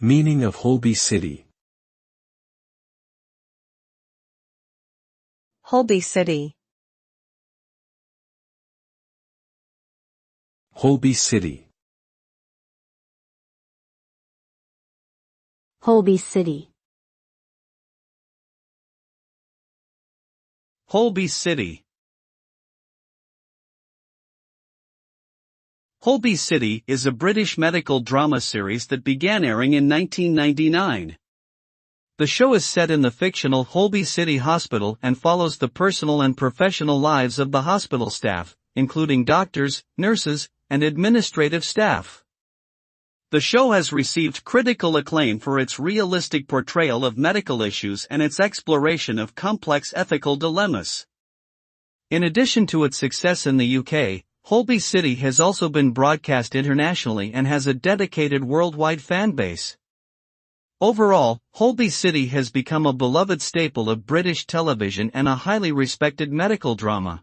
Meaning of Holby City. Holby City. Holby City. Holby City. Holby City. Holby City is a British medical drama series that began airing in 1999. The show is set in the fictional Holby City Hospital and follows the personal and professional lives of the hospital staff, including doctors, nurses, and administrative staff. The show has received critical acclaim for its realistic portrayal of medical issues and its exploration of complex ethical dilemmas. In addition to its success in the UK, Holby City has also been broadcast internationally and has a dedicated worldwide fan base. Overall, Holby City has become a beloved staple of British television and a highly respected medical drama.